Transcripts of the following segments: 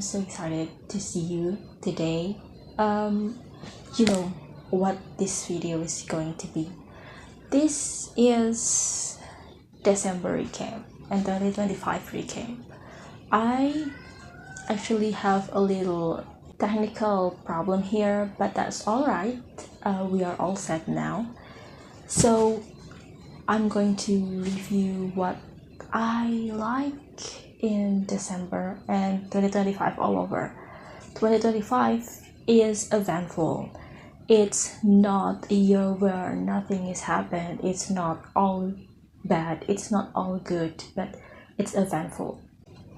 so excited to see you today. You know what this video is going to be. This is December recap and 2025 recap. I actually have a little technical problem here, but that's alright. We are all set now. So I'm going to review what I like in December and 2025 all over. 2025 is eventful. It's not a year where nothing has happened. It's not all bad. It's not all good, but it's eventful.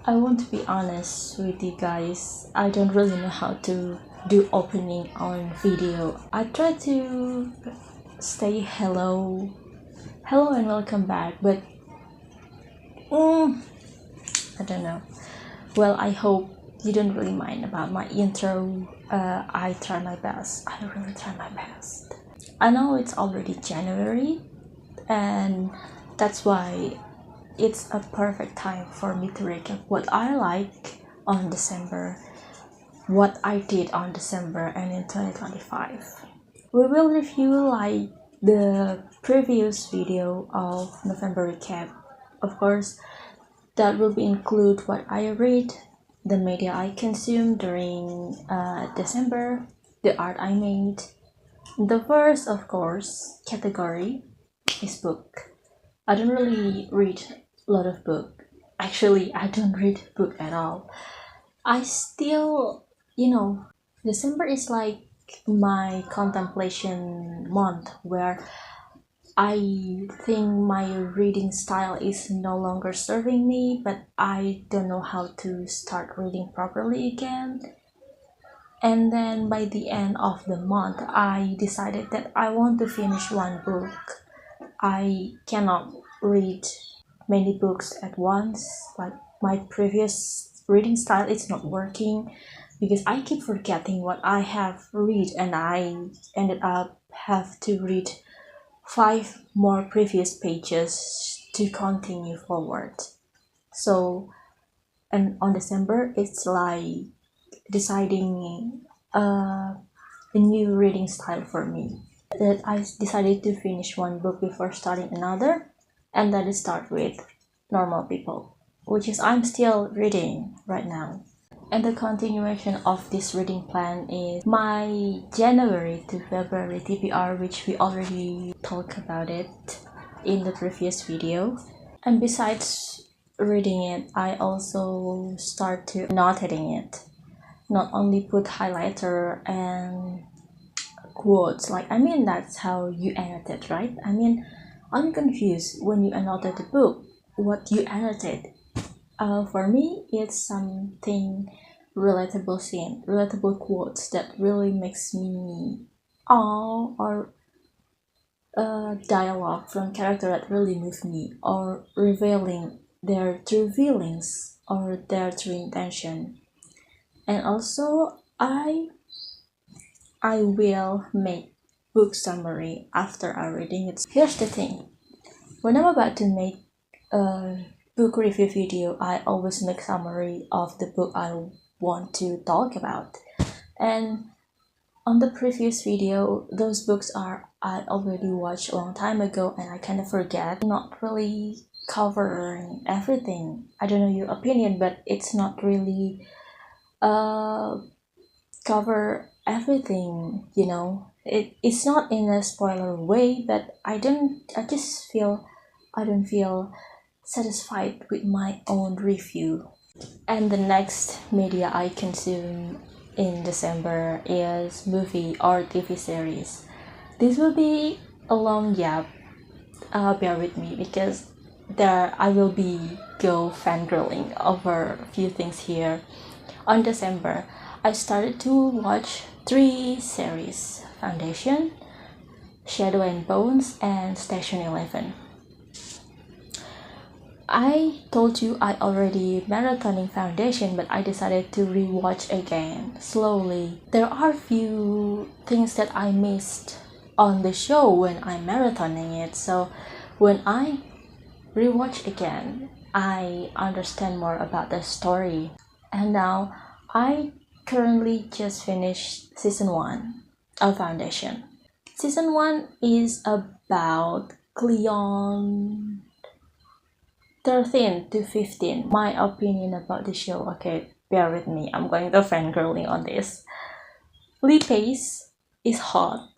I want to be honest with you guys. I don't really know how to do opening on video. I try to say hello and welcome back, but I don't know. Well, I hope you don't really mind about my intro. I try my best. I really try my best. I know it's already January, and that's why it's a perfect time for me to recap what I like on December, what I did on December and in 2025. We will review like the previous video of November recap. Of course, that will include what I read, the media I consumed during December, the art I made. The first, of course, category is book. I don't really read a lot of book. Actually, I don't read book at all. I still, December is like my contemplation month where I think my reading style is no longer serving me, but I don't know how to start reading properly again. And then by the end of the month, I decided that I want to finish one book. I cannot read many books at once. Like my previous reading style is not working because I keep forgetting what I have read, and I ended up have to read 5 more previous pages to continue forward. So, and on December, it's like deciding a new reading style for me. That I decided to finish one book before starting another, and then start with Normal People, which is I'm still reading right now. And the continuation of this reading plan is my January to February TBR, which we already talked about it in the previous video. And besides reading it, I also start to annotating it. Not only put highlighter and quotes, that's how you annotate, right? I'm confused when you annotate the book, what you annotate. For me, it's something relatable scene, relatable quotes that really makes me or dialogue from character that really move me, or revealing their true feelings or their true intention. And also, I will make book summary after I reading it. Here's the thing: when I'm about to make a book review video, I always make summary of the book I want to talk about. And on the previous video, those books I already watched a long time ago, and I kind of forget, not really covering everything. I don't know your opinion, but it's not really cover everything, it's not in a spoiler way, but I don't feel satisfied with my own review. And the next media I consume in December is movie or TV series. This will be a long gap. Bear with me because I will be fangirling over a few things here. On December, I started to watch 3 series: Foundation, Shadow and Bones, and Station 11. I told you I already marathoning Foundation, but I decided to rewatch again slowly. There are few things that I missed on the show when I'm marathoning it, so when I rewatch again, I understand more about the story. And now I currently just finished season 1 of Foundation. Season 1 is about Cleon 13 to 15. My opinion about the show, okay, bear with me, I'm going to fangirling on this. Lee Pace is hot.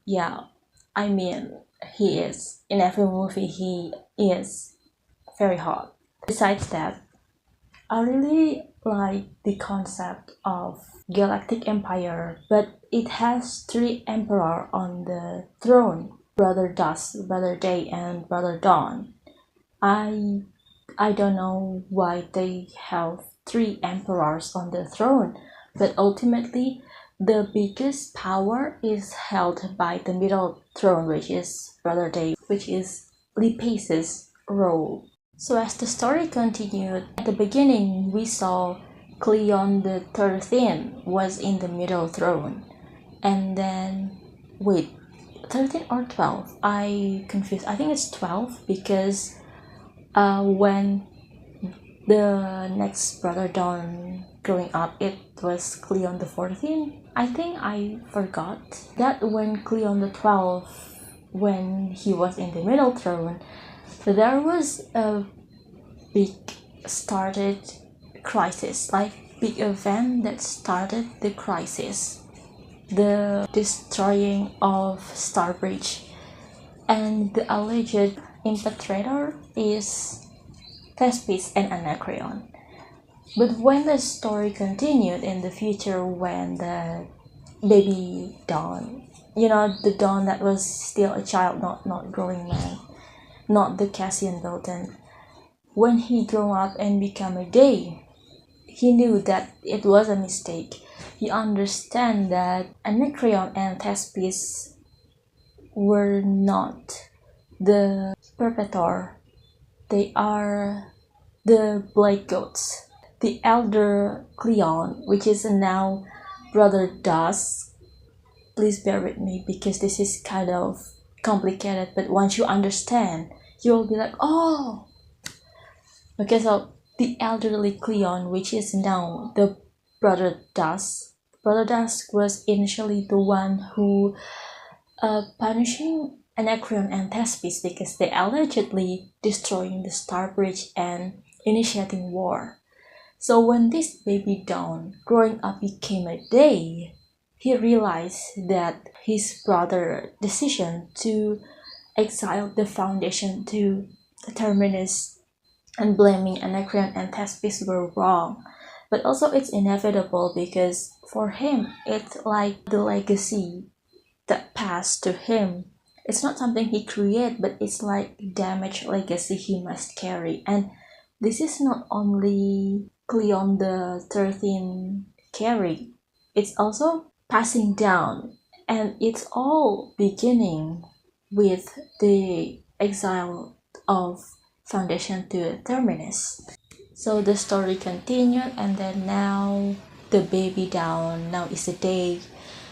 Yeah, I mean, he is. In every movie, he is very hot. Besides that, I really like the concept of galactic empire, but it has 3 emperor on the throne: Brother Dusk, Brother Day, and Brother Dawn. I don't know why they have 3 emperors on the throne, but ultimately the biggest power is held by the middle throne, which is Brother Day, which is Lee Pace's role. So as the story continued, at the beginning we saw Cleon the 13 was in the middle throne, and then wait, 13 or 12? I confused. I think it's 12 because when the next brother Dawn growing up, it was Cleon the 14. I think I forgot that when Cleon the 12, when he was in the middle throne, there was a big started crisis, like big event that started the crisis, the destroying of Starbridge, and the alleged impetrator is Thespis and Anacreon. But when the story continued in the future, when the baby Dawn, the Dawn that was still a child, not growing man, not the Cassian Belton, when he grew up and became a day, he knew that it was a mistake. He understand that Anacreon and Thespis were not the perpetrator. They are the Black Goats. The elder Cleon, which is now Brother Dusk. Please bear with me because this is kind of complicated, but once you understand, you will be like, oh! Okay, so the elderly Cleon, which is now the Brother Dusk. Brother Dusk was initially the one who punishing Anacreon and Thespis because they allegedly destroying the Starbridge and initiating war. So when this baby Dawn growing up became a day, he realized that his brother's decision to exile the Foundation to the Terminus and blaming Anacreon and Thespis were wrong. But also it's inevitable because for him, it's like the legacy that passed to him. It's not something he created, but it's like damaged legacy he must carry. And this is not only Cleon the 13 carry, it's also passing down. And it's all beginning with the exile of Foundation to Terminus. So the story continued, and then now the baby Dawn now is a day.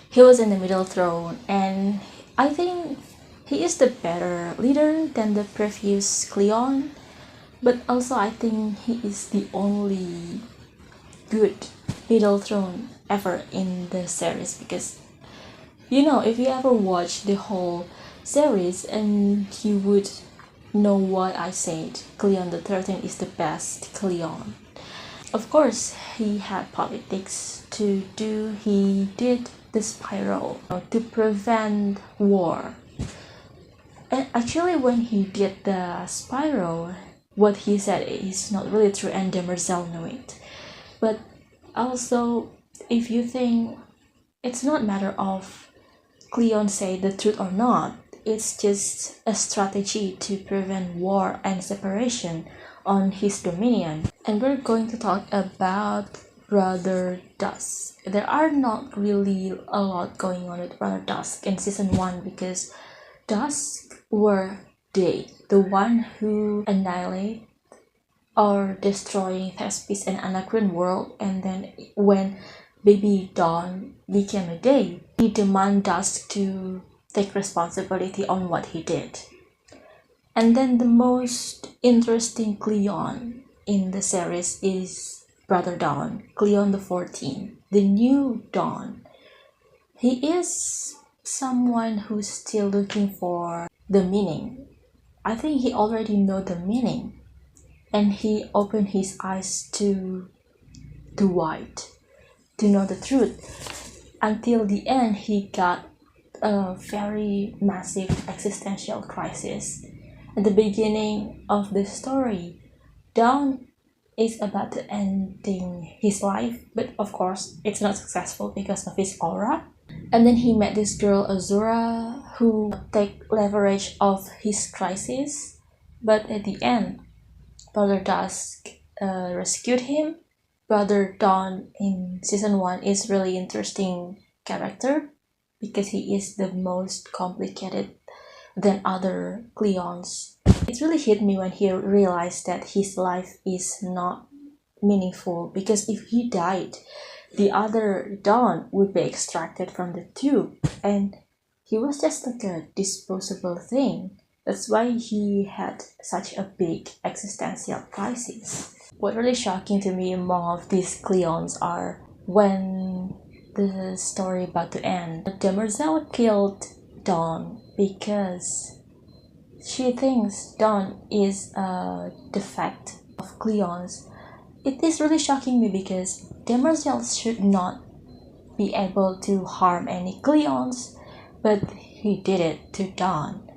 He was in the middle throne, and I think he is the better leader than the previous Cleon, but also I think he is the only good middle throne ever in the series because if you ever watch the whole series and you would know what I said, Cleon the 13 is the best Cleon. Of course, he had politics to do. He did the spiral to prevent war. And actually, when he did the spiral, what he said is not really true, and Demerzel knew it. But also, if you think it's not a matter of Cleon say the truth or not, it's just a strategy to prevent war and separation on his dominion. And we're going to talk about Brother Dusk. There are not really a lot going on with Brother Dusk in season 1 because Dusk were they, the one who annihilate or destroying Thespis and Anacreon world, and then when baby Dawn became a day, he demanded Dusk to take responsibility on what he did. And then the most interesting Cleon in the series is Brother Dawn, Cleon the 14th, the new Dawn. He is someone who's still looking for the meaning. I think he already know the meaning, and he opened his eyes to the white, to know the truth. Until the end, he got a very massive existential crisis. At the beginning of the story, Dawn is about to ending his life, but of course it's not successful because of his aura. And then he met this girl Azura who take leverage of his crisis, but at the end, Brother Dusk rescued him. Brother Dawn in season 1 is really interesting character because he is the most complicated than other Cleons. It really hit me when he realized that his life is not meaningful, because if he died, the other Dawn would be extracted from the tube, and he was just like a disposable thing. That's why he had such a big existential crisis. What really shocking to me among of these Cleons are when the story about to end, Demerzel killed Dawn because she thinks Dawn is a defect of Cleon's. It is really shocking me because Demerzel should not be able to harm any Cleons, but he did it to Dawn.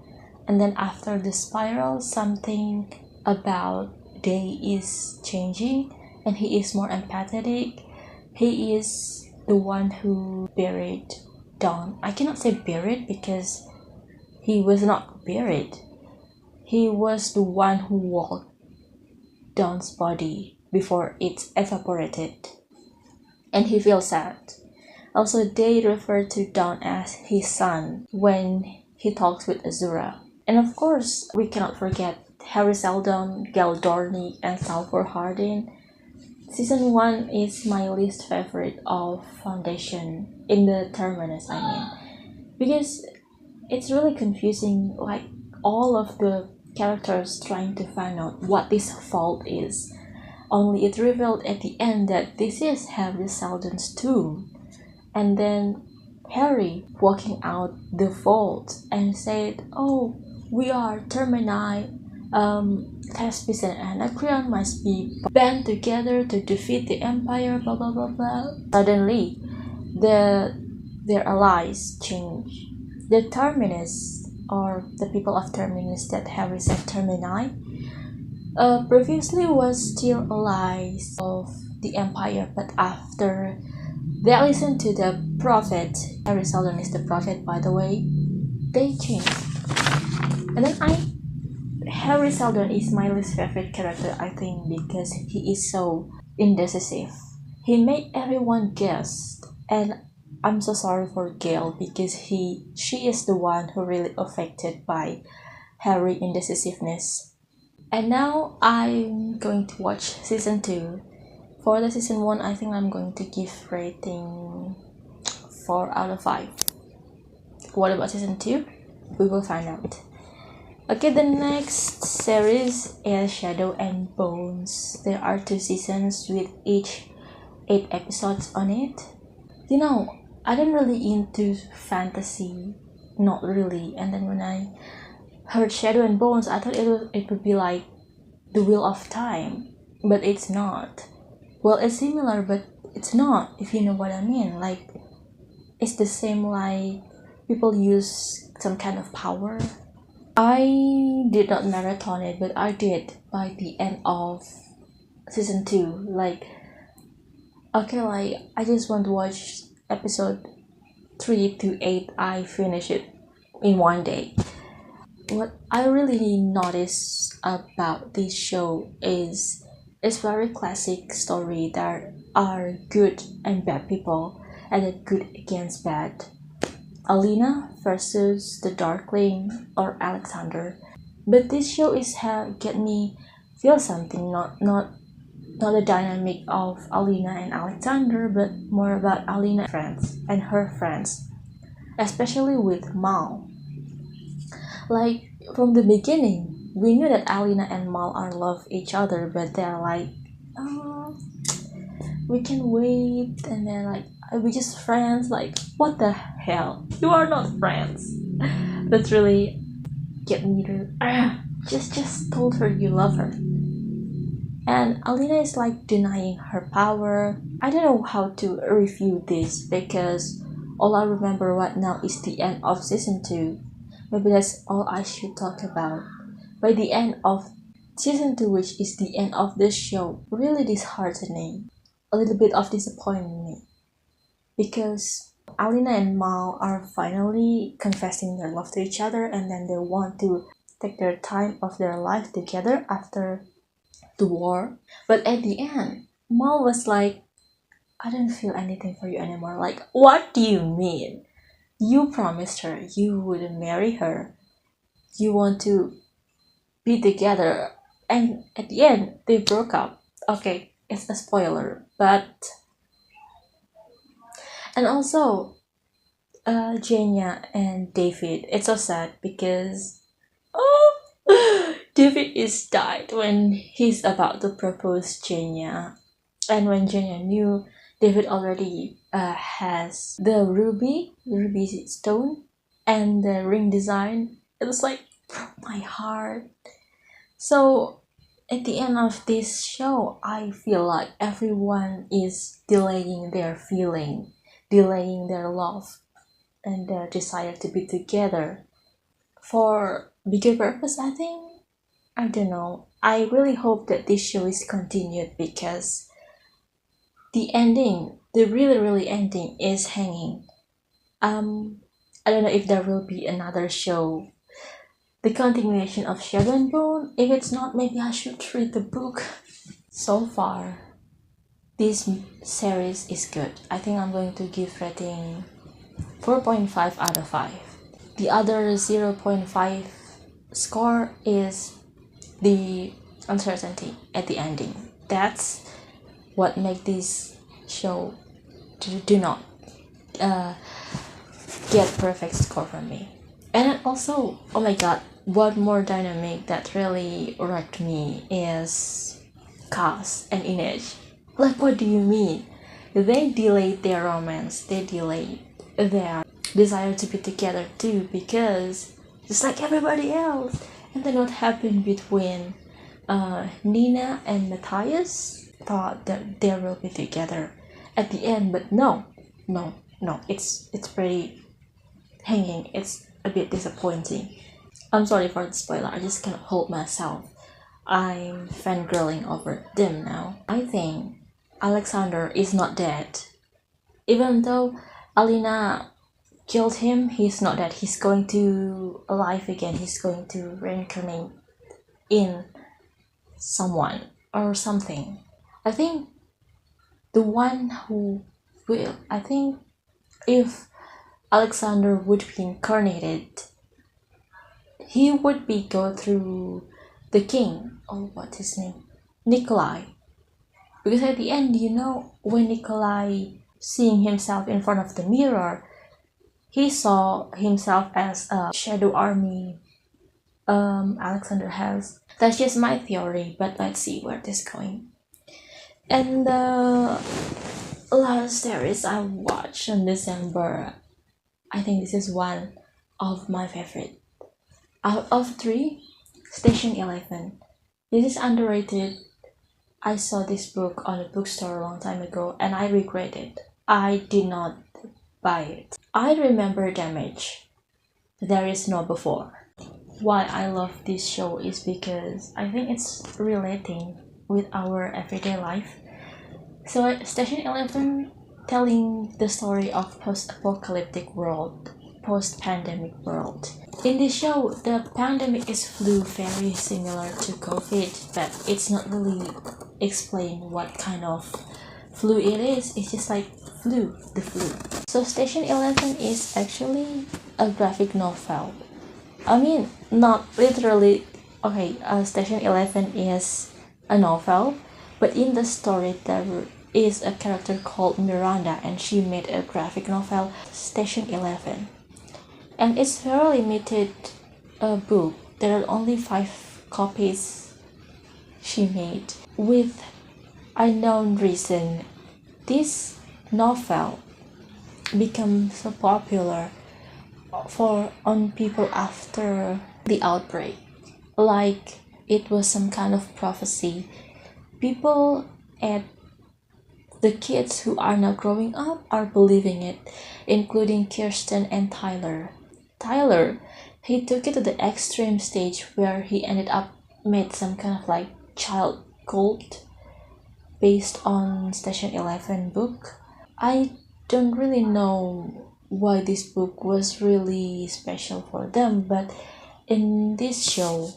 And then after the spiral, something about Day is changing, and he is more empathetic. He is the one who buried Dawn. I cannot say buried because he was not buried. He was the one who walked Dawn's body before it evaporated. And he feels sad. Also, Day referred to Dawn as his son when he talks with Azura. And of course, we cannot forget Harry Seldon, Gal Dornick, and Salvor Hardin. Season 1 is my least favorite of Foundation, in the Terminus I mean. Because it's really confusing, like all of the characters trying to find out what this vault is. Only it revealed at the end that this is Harry Seldon's tomb. And then Harry walking out the vault and said, "Oh, we are Termini. Thespis and Anacreon must be band together to defeat the Empire, blah blah blah blah." Suddenly, their allies change. The Terminus, or the people of Terminus that Harry said Termini, previously was still allies of the Empire, but after they listened to the prophet, Harry Seldon is the prophet by the way, they changed. And then Harry Seldon is my least favorite character, I think, because he is so indecisive. He made everyone guess, and I'm so sorry for Gail because she is the one who really affected by Harry indecisiveness. And now I'm going to watch season 2. For the season 1, I think I'm going to give rating 4 out of 5. What about season 2? We will find out. Okay, the next series is Shadow and Bones. There are 2 seasons with each 8 episodes on it. You know, I didn't really into fantasy, not really. And then when I heard Shadow and Bones, I thought it would be like The Wheel of Time, but it's not. Well, it's similar, but it's not, if you know what I mean. Like, it's the same, like people use some kind of power. I did not marathon it, but I did by the end of season 2. Like, okay, like I just want to watch episode 3 to 8. I finish it in one day. What I really notice about this show is it's very classic story. There are good and bad people, and a good against bad. Alina versus the Darkling or Alexander. But this show is get me feel something, not the dynamic of Alina and Alexander, but more about Alina and her friends, especially with Mal. Like from the beginning, we knew that Alina and Mal are love each other, but they're like, we can wait, and then like we just friends. Like, what the hell? You are not friends. That's really get me to just told her you love her. And Alina is like denying her power. I don't know how to refute this because all I remember right now is the end of season 2. Maybe that's all I should talk about. By the end of season 2, which is the end of the show, really disheartening. A little bit of disappointing me. Because Alina and Mal are finally confessing their love to each other, and then they want to take their time of their life together after the war. But at the end, Mal was like, I don't feel anything for you anymore. Like, what do you mean? You promised her you wouldn't marry her. You want to be together. And at the end, they broke up. Okay, it's a spoiler. And also, Jenya and David, it's so sad because David is died when he's about to propose Jenya, and when Jenya knew David already has the ruby stone and the ring design, it was like broke my heart. So at the end of this show, I feel like everyone is delaying their feeling, delaying their love and their desire to be together for bigger purpose, I think. I don't know. I really hope that this show is continued because the ending, the really ending is hanging. I don't know if there will be another show, the continuation of Shadow and Bone. If it's not, maybe I should read the book. So far, this series is good. I think I'm going to give rating 4.5 out of 5. The other 0.5 score is the uncertainty at the ending. That's what makes this show do not get perfect score from me. And also, oh my god, one more dynamic that really wrecked me is Cass and Inej. Like, what do you mean? They delayed their romance, they delayed their desire to be together too, because just like everybody else. And then what happened between Nina and Matthias? Thought that they will be together at the end, but no, it's pretty hanging. It's a bit disappointing. I'm sorry for the spoiler, I just cannot hold myself. I'm fangirling over them now. I think Alexander is not dead. Even though Alina killed him, he's not dead. He's going to alive again. He's going to reincarnate in someone or something. I think the one who will, I think if Alexander would be incarnated, he would be go through the king, oh what's his name, Nikolai. Because at the end, you know, when Nikolai seeing himself in front of the mirror, he saw himself as a shadow army Alexander has. That's just my theory, but let's see where this is going. And the last series I watched in December, I think this is one of my favorite. Out of 3, Station 11. This is underrated. I saw this book on a bookstore a long time ago and I regret it. I did not buy it. I remember Damage. There is no before. Why I love this show is because I think it's relating with our everyday life. So Station 11 telling the story of post-apocalyptic world, post-pandemic world. In this show, the pandemic is flu, very similar to COVID, but it's not really explained what kind of flu it is. It's just like flu, the flu. So Station 11 is actually a graphic novel. I mean, not literally. Okay, Station 11 is a novel, but in the story there is a character called Miranda, and she made a graphic novel, Station 11. And it's very limited book. There are only 5 copies she made. With unknown reason, this novel became so popular for on people after the outbreak, like it was some kind of prophecy. People at the kids who are now growing up are believing it, including Kirsten and Tyler. Tyler, he took it to the extreme stage where he ended up made some kind of like child cult based on Station 11 book. I don't really know why this book was really special for them, but in this show,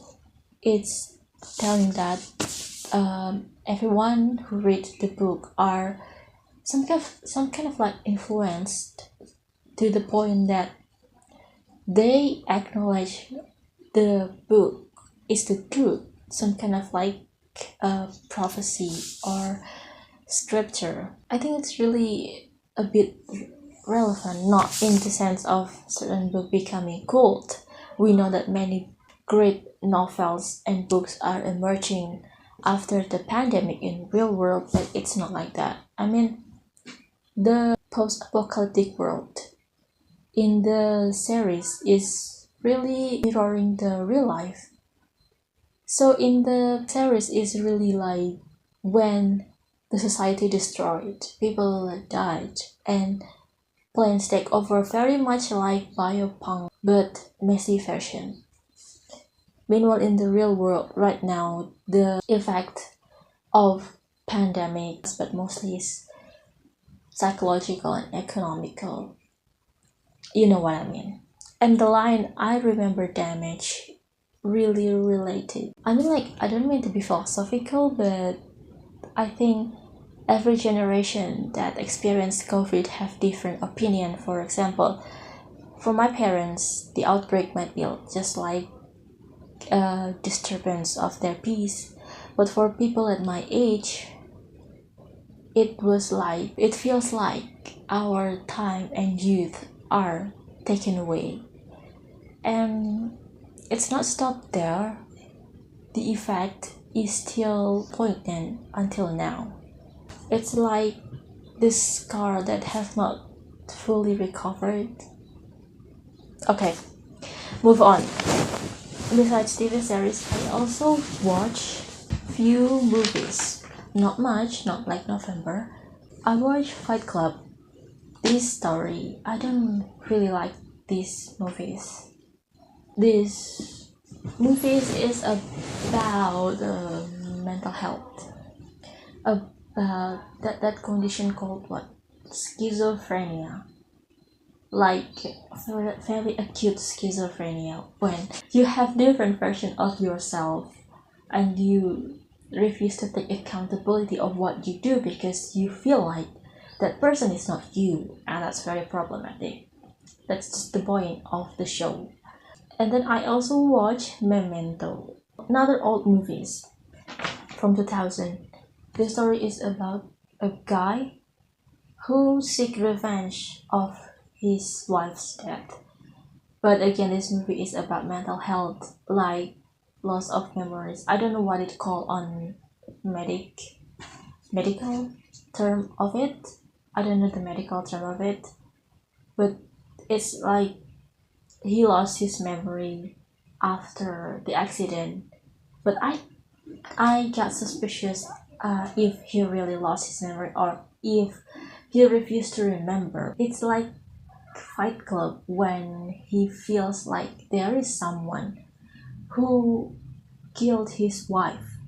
it's telling that everyone who reads the book are some kind of like influenced to the point that they acknowledge the book is the truth, some kind of like prophecy or scripture. I think it's really a bit relevant, not in the sense of certain book becoming cult. We know that many great novels and books are emerging after the pandemic in real world, but it's not like that. I mean, the post-apocalyptic world in the series is really mirroring the real life. So in the series is really like when the society destroyed, people died, and planes take over, very much like biopunk but messy version. Meanwhile, in the real world right now, the effect of pandemics, but mostly is psychological and economical. You know what I mean. And the line "I remember damage" really related. I mean, like, I don't mean to be philosophical, but I think every generation that experienced COVID have different opinion. For example, for my parents, the outbreak might be just like a disturbance of their peace, but for people at my age, it feels like our time and youth are taken away. And it's not stopped there. The effect is still poignant until now. It's like this scar that has not fully recovered. Okay, move on. Besides TV series, I also watch few movies. Not much, not like November. I watch Fight Club. This story, I don't really like these movies. This movies is about mental health, about that condition called what, schizophrenia, like very acute schizophrenia, when you have different version of yourself and you refuse to take accountability of what you do because you feel like that person is not you, and that's very problematic. That's just the point of the show. And then I also watch Memento, another old movies from 2000. The story is about a guy who seek revenge of his wife's death. But again, this movie is about mental health, like loss of memories. I don't know what it called on medical term of it. I don't know the medical term of it, but it's like he lost his memory after the accident. But I got suspicious if he really lost his memory or if he refused to remember. It's like Fight Club when he feels like there is someone who killed his wife,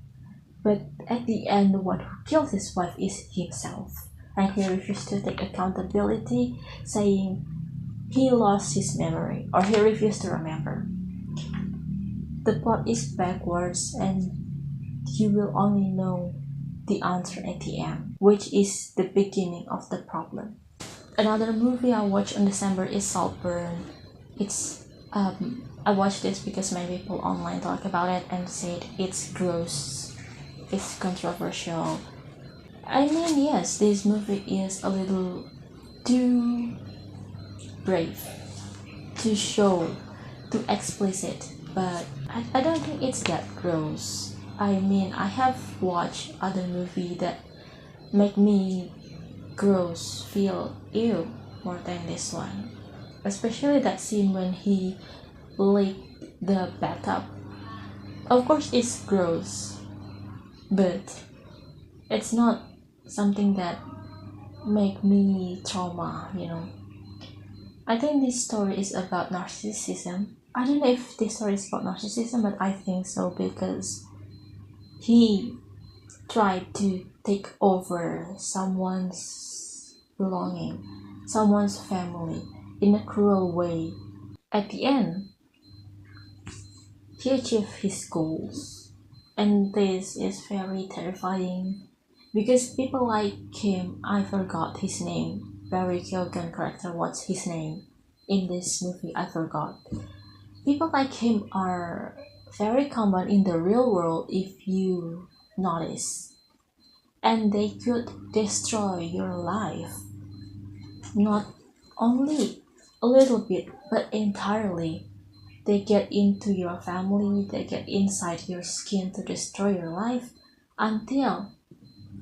but at the end, the one who killed his wife is himself, and he refused to take accountability, saying he lost his memory or he refused to remember. The plot is backwards, and you will only know the answer at the end, which is the beginning of the problem. Another movie I watched in December is Saltburn. It's I watched this because many people online talk about it and said it's gross, it's controversial. I mean, yes, this movie is a little too brave, too show, too explicit, but I don't think it's that gross. I mean, I have watched other movie that make me gross feel ew more than this one. Especially that scene when he licked the bathtub. Of course it's gross, but it's not something that make me trauma. I think this story is about narcissism. I don't know if this story is about narcissism, but I think so because he tried to take over someone's belonging, someone's family in a cruel way. At the end, he achieved his goals, and this is very terrifying because people like him, I forgot his name. Barry Keoghan character, what's his name in this movie? I forgot. People like him are very common in the real world if you notice, and they could destroy your life, not only a little bit but entirely. They get into your family, they get inside your skin to destroy your life until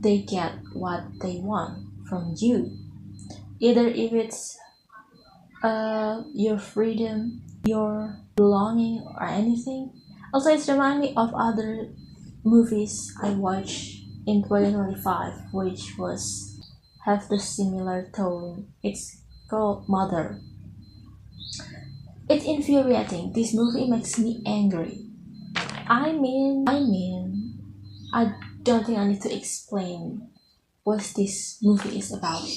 they get what they want from you. Either if it's your freedom, your belonging, or anything. Also, it's remind me of other movies I watched in 2025, which was have the similar tone. It's called Mother. It's infuriating. This movie makes me angry. I don't think I need to explain what this movie is about.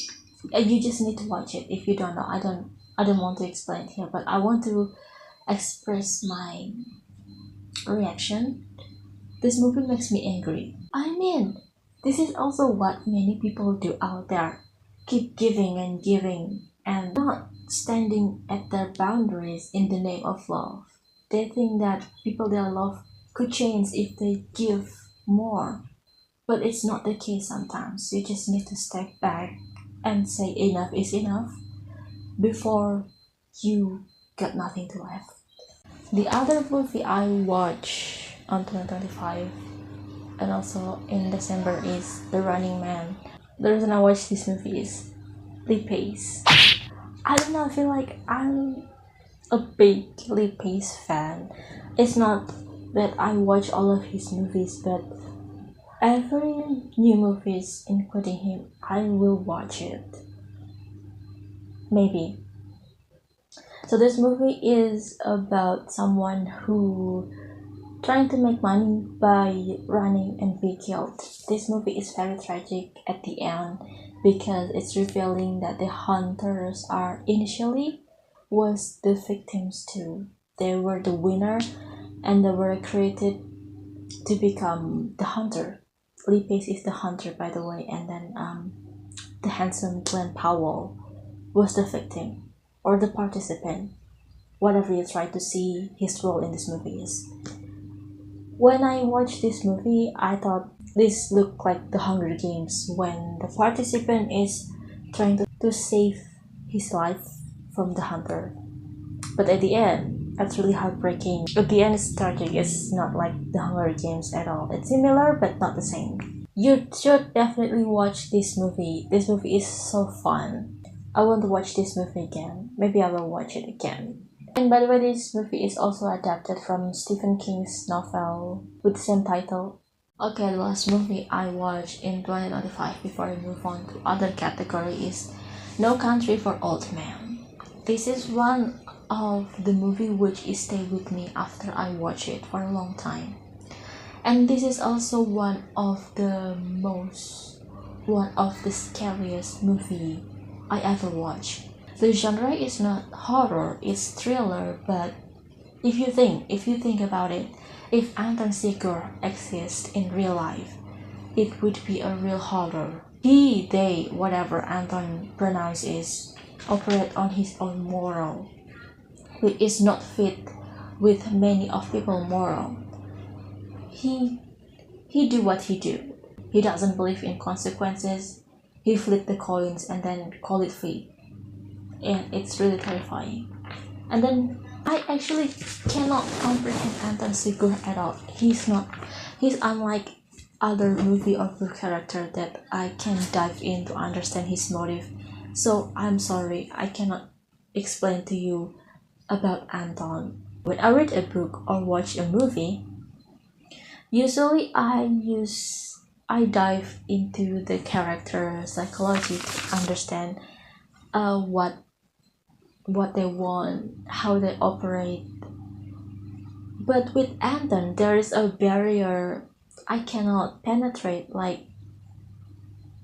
You just need to watch it. If you don't know, I don't want to explain it here, but I want to express my reaction. This movie makes me angry. This is also what many people do out there. Keep giving and giving and not standing at their boundaries in the name of love. They think that people they love could change if they give more. But it's not the case sometimes. You just need to step back and say enough is enough before you got nothing to left. The other movie I watched on 2025 and also in December is The Running Man. The reason I watched this movie is Lee Pace. I don't know, I feel like I'm a big Lee Pace fan. It's not that I watch all of his movies, but every new movies including him, I will watch it. Maybe. So this movie is about someone who trying to make money by running and be killed. This movie is very tragic at the end because it's revealing that the hunters are initially was the victims too. They were the winner and they were created to become the hunter. Lee Pace is the hunter, by the way, and then the handsome Glenn Powell was the victim or the participant, whatever you try to see his role in this movie is. When I watched this movie, I thought this looked like the Hunger Games when the participant is trying to save his life from the hunter. But at the end, that's really heartbreaking. At the end, it's tragic. It's not like the Hunger Games at all. It's similar, but not the same. You should definitely watch this movie. This movie is so fun. I want to watch this movie again. Maybe I will watch it again. And by the way, this movie is also adapted from Stephen King's novel with the same title. Okay, the last movie I watched in 2025 before I move on to other category is No Country for Old Men. This is one of the movie which is stay with me after I watch it for a long time. And this is also one of the scariest movie I ever watched. The genre is not horror, it's thriller, but if you think about it, if Anton Chigurh exists in real life, it would be a real horror. He, they, whatever Anton pronounces, operate on his own moral, which is not fit with many of people moral. He do what he do. He doesn't believe in consequences. He flip the coins and then call it fate. And it's really terrifying. And then I actually cannot comprehend Anton Chigurh at all. He's unlike other movie or book character that I can dive in to understand his motive. So I'm sorry, I cannot explain to you about Anton. When I read a book or watch a movie, usually I dive into the character psychology to understand what they want, how they operate. But with Anton, there is a barrier I cannot penetrate. Like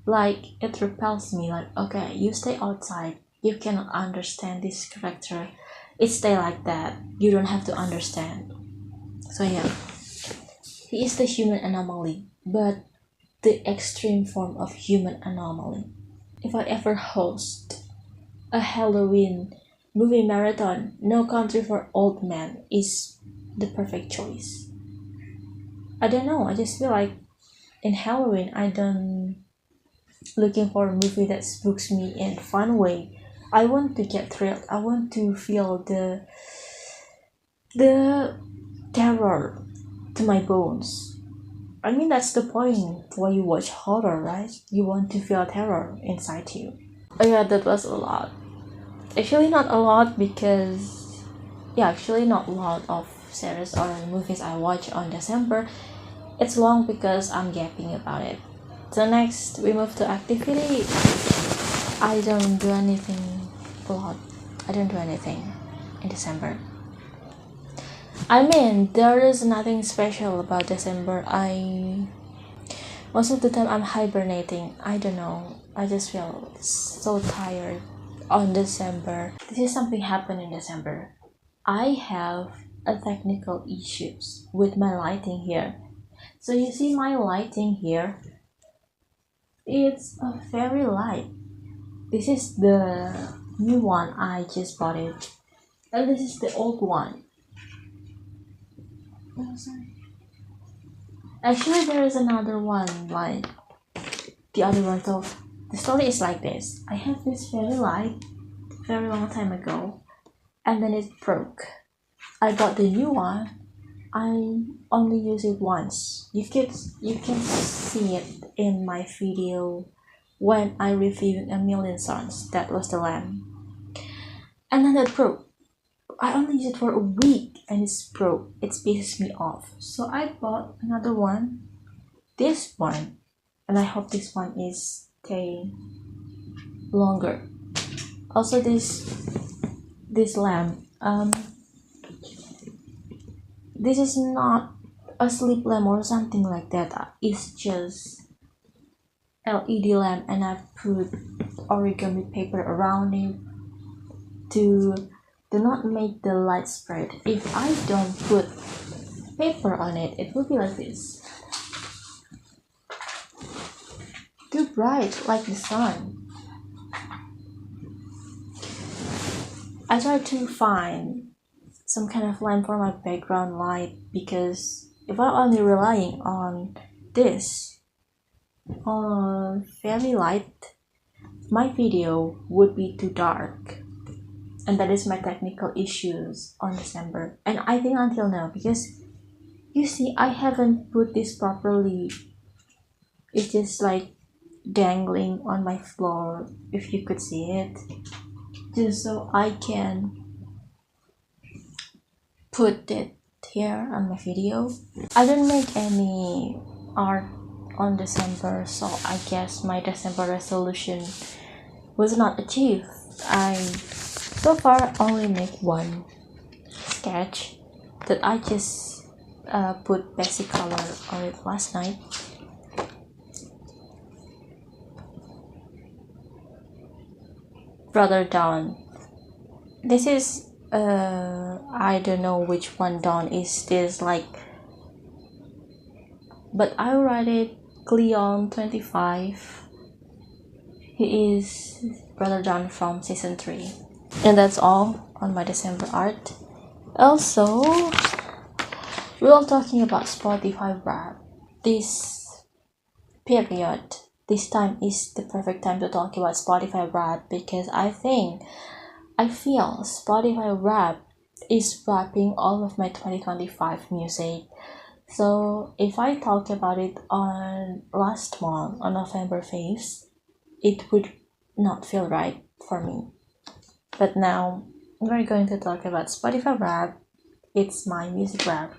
it repels me. Like, okay, you stay outside. You cannot understand this character. It stay like that. You don't have to understand. So yeah, he is the human anomaly, but the extreme form of human anomaly. If I ever host a Halloween movie marathon, No Country for Old Men is the perfect choice. I don't know, I just feel like in Halloween I don't looking for a movie that spooks me in a fun way. I want to get thrilled. I want to feel the terror to my bones. I mean that's the point why you watch horror, right? You want to feel terror inside you. Oh yeah, that was a lot. Actually not a lot because actually not a lot of series or movies I watch on December. It's long because I'm gapping about it. So next we move to activity. I don't do anything a lot. I don't do anything in December. I mean, there is nothing special about December. Most of the time I'm hibernating. I don't know. I just feel so tired on December. This is something happened in December. I have a technical issues with my lighting here. So you see my lighting here, it's a fairy light. This is the new one, I just bought it. And this is the old one. Oh, sorry. Actually, there is another one, like the other one. So the story is like this. I have this fairy light very long time ago, and then it broke. I bought the new one. I only use it once. You can see it in my video when I reviewed A Million Suns. That was the lamp. And then it broke. I only used it for a week and it's broke. It pisses me off. So I bought another one. This one. And I hope this one is staying longer. Also this lamp. This is not a sleep lamp or something like that. It's just LED lamp and I put origami paper around it to do not make the light spread. If I don't put paper on it, it will be like this. Too bright, like the sun. I tried to find some kind of lamp for my background light because if I'm only relying on this fairy light, my video would be too dark. And that is my technical issues on December. And I think until now, because you see, I haven't put this properly. It's just like dangling on my floor, if you could see it. Just so I can put it here on my video. I don't make any art on December, so I guess my December resolution was not achieved. I so far only make one sketch that I just put basic color on it last night. Brother Dawn. This is I don't know which one Dawn is this, like, but I write it Cleon 25. He is Brother Dawn from season 3. And that's all on my December art. Also, we are talking about Spotify Wrap. This period, this time is the perfect time to talk about Spotify Wrap because I feel Spotify Wrap is wrapping all of my 2025 music So if I talk about it on last month on November 5th, it would not feel right for me. But now we're going to talk about Spotify Wrap. It's my music wrap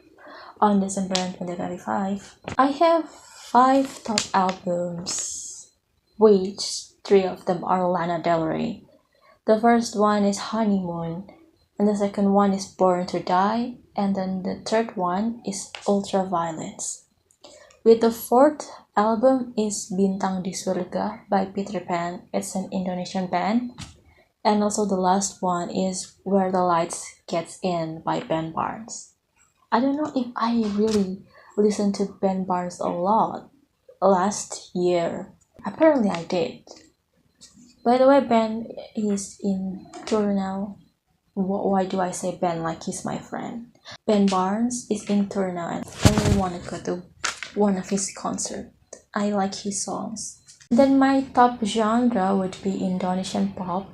on December 2025. I have 5 top albums, which 3 of them are Lana Del Rey. The first one is Honeymoon, and the second one is Born to Die, and then the third one is Ultraviolence. With the fourth album is Bintang di Surga by Peter Pan. It's an Indonesian band. And also the last one is Where the Lights Gets In by Ben Barnes. I don't know if I really listened to Ben Barnes a lot last year. Apparently I did. By the way, Ben is in tour now. Why do I say Ben like he's my friend? Ben Barnes is in tour now and I really want to go to one of his concerts. I like his songs. Then my top genre would be Indonesian pop.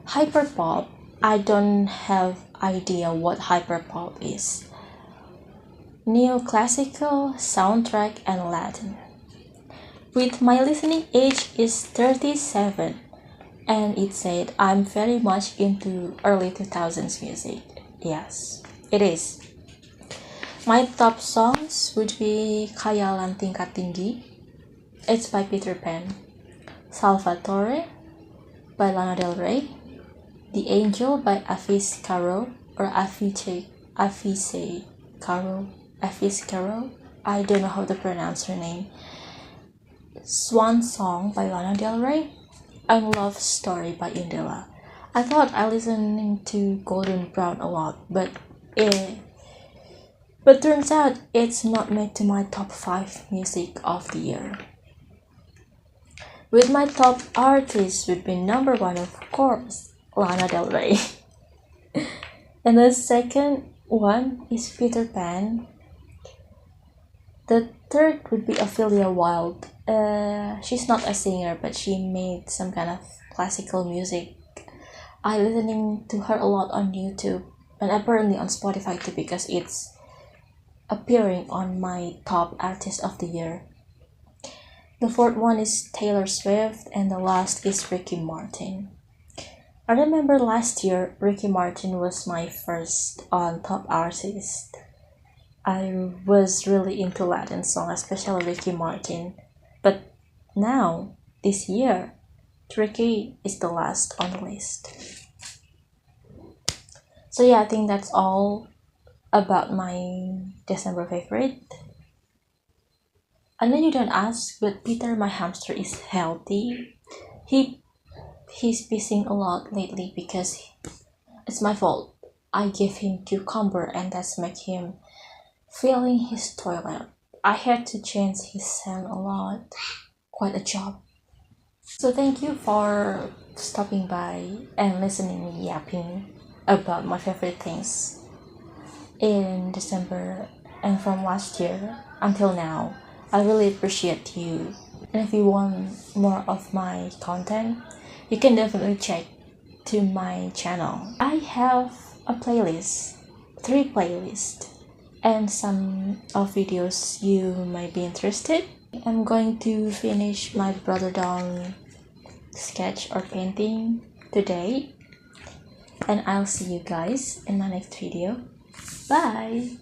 Hyperpop. I don't have idea what hyperpop is. Neoclassical, soundtrack, and Latin. With my listening age is 37, and it said I'm very much into early 2000s music. Yes, it is. My top songs would be Khayalan Tingkat Tinggi. It's by Peter Pan. Salvatore by Lana Del Rey. The Angel by Afis Caro or Afice Caro. Afis Caro. I don't know how to pronounce her name. Swan Song by Lana Del Rey. And Love Story by Indela. I thought I listened to Golden Brown a lot, but turns out it's not made to my top 5 music of the year. With my top artist would be number 1, of course, Lana Del Rey. And the second one is Peter Pan. The third would be Ophelia Wilde. She's not a singer, but she made some kind of classical music. I listening to her a lot on YouTube and apparently on Spotify too because it's appearing on my top artist of the year. The fourth one is Taylor Swift and the last is Ricky Martin. I remember last year Ricky Martin was my first on top artist. I was really into Latin song, especially Ricky Martin. But now, this year, Ricky is the last on the list. So yeah, I think that's all about my December favorite. I know you don't ask, but Peter, my hamster, is healthy. He's pissing a lot lately because it's my fault. I gave him cucumber and that's make him filling his toilet. I had to change his sand a lot. Quite a job. So thank you for stopping by and listening me yapping about my favorite things in December and from last year until now. I really appreciate you. And if you want more of my content, you can definitely check to my channel. I have a playlist, 3 playlists, and some of videos you might be interested. I'm going to finish my brother down sketch or painting today, and I'll see you guys in my next video. Bye!